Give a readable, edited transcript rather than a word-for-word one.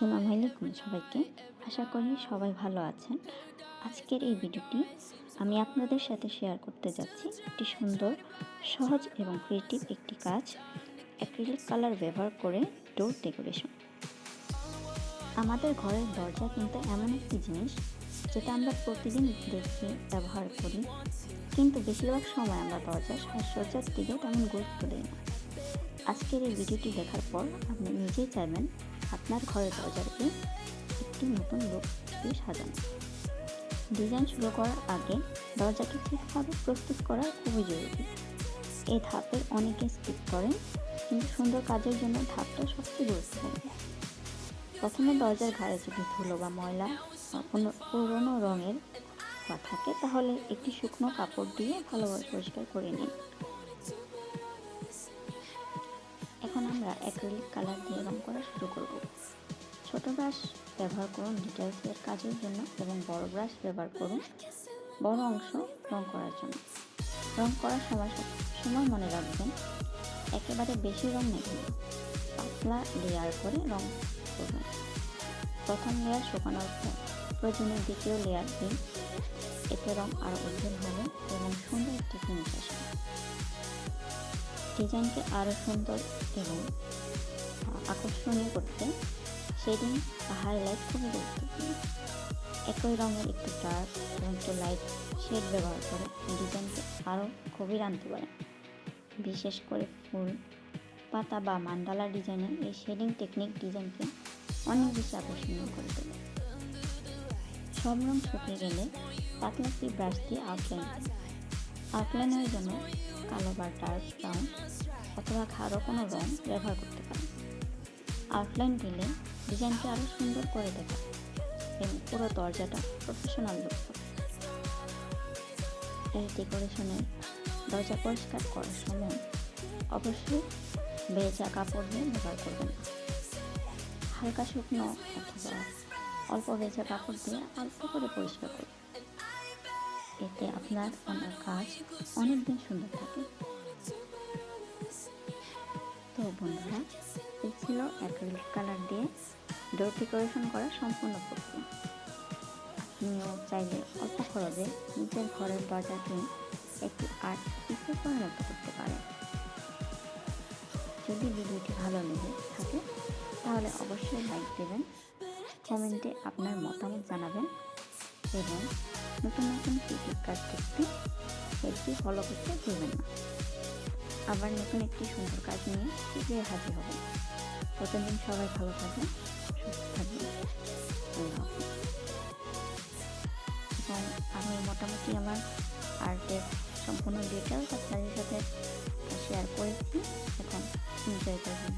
আসসালামু আলাইকুম সবাইকে। আশা করি সবাই ভালো আছেন। আজকের এই ভিডিওটি আমি আপনাদের সাথে শেয়ার করতে যাচ্ছি একটি সুন্দর, সহজ এবং ক্রিয়েটিভ একটি কাজ, অ্যাক্রিলিক কালার ব্যবহার করে ডোর ডেকোরেশন। আমাদের ঘরের দরজা কিন্তু এমন একটি জিনিস যেটা আমরা প্রতিদিন দেখি, ব্যবহার করি, কিন্তু বেশিরভাগ সময় আমরা দরজার সাজসজ্জার দিকে তেমন গুরুত্ব দিই না। আজকের এই ভিডিওটি দেখার পর আপনি নিজেই চাইবেন আপনার ঘরের দরজাকে একটি নতুন লুক দিয়ে সাজানো। ডিজাইন শুরু করার আগে দরজাকে ঠিকভাবে প্রস্তুত করা খুবই জরুরি। এই ধাপের অনেকে স্কিপ করেন, কিন্তু সুন্দর কাজের জন্য ধাপটা সবচেয়ে গুরুত্বপূর্ণ। প্রথমে দরজার ঘাড়ে যদি ধুলো বা ময়লা বা কোনো পুরোনো রঙের থাকে, তাহলে একটি শুকনো কাপড় দিয়ে ভালোভাবে পরিষ্কার করে নিন। এখন আমরা অ্যাক্রিলিক কালার দিয়ে রং করা শুরু করব। ছোট ব্রাশ ব্যবহার করুন ডিটেলসের কাজের জন্য এবং বড় ব্রাশ ব্যবহার করুন বড় অংশ রং করার জন্য। রং করার সময় মনে রাখবেন, একেবারে বেশি রং নেবেন না, পাতলা লেয়ার করে রং করবেন। প্রথম লেয়ার শুকানোর পর প্রয়োজনে দ্বিতীয় লেয়ার দিন, এতে রং আরও উজ্জ্বল হবে এবং সুন্দর একটি ফিনিশ আসবে। ডিজাইনকে আরও সুন্দর এবং আকর্ষণীয় করতে শেডিং বা হাইলাইট খুবই গুরুত্বপূর্ণ। একই রঙের একটু ডার্ক এবং একটু লাইট শেড ব্যবহার করে ডিজাইনকে আরও গভীর আনতে পারেন। বিশেষ করে ফুল, পাতা বা মান্ডালা ডিজাইনের এই শেডিং টেকনিক ডিজাইনকে অনেক বেশি আকর্ষণীয় করে তোলে। সব রং শুকিয়ে গেলে পাতলা একটি ব্রাশ দিয়ে আউটলাইনের জন্য কালো বা ডার্ক ব্রাউন অথবা গাঢ় কোনো রং ব্যবহার করতে পারেন। আউটলাইন দিলে ডিজাইনকে আরও সুন্দর করে দেখায় এবং পুরো দরজাটা প্রফেশনাল লুক করে। এই ডেকোরেশনের দরজা পরিষ্কার করার সময় অবশ্যই ভেজা কাপড় দিয়ে ব্যবহার করবেন না। হালকা শুকনো অথবা অল্প ভেজা কাপড় দিয়ে অল্প করে পরিষ্কার করুন। এতে আপনার কাজ অনেক দিন সুন্দর থাকে। তো বন্ধুরা, এই ছিল অ্যাক্রিলিক কালার দিয়ে ডোর ডেকোরেশন করার সম্পূর্ণ প্রক্রিয়া। আপনিও চাইলে অল্প খরচে নিজের ঘরের দরজাকে একটি আর্ট পিসে পরিণত করতে পারেন। যদি ভিডিওটি ভালো লেগে থাকে তাহলে অবশ্যই লাইক দেবেন, কমেন্টে আপনার মতামত জানাবেন এবং নতুন নতুন ক্রিয়েটিভ কাজ দেখতে পেজটি ফলো করতে ভুলবেন না। আবার নতুন একটি সুন্দর কাজ নিয়ে শীঘ্রই হাজির হবেন। ততদিন সবাই ভালো থাকবেন, সুস্থ থাকবেন। এবং আমি মোটামুটি আমার আর্টের সম্পূর্ণ ডিটেলস আপনাদের সাথে শেয়ার করেছি। এখন এনজয় করবেন।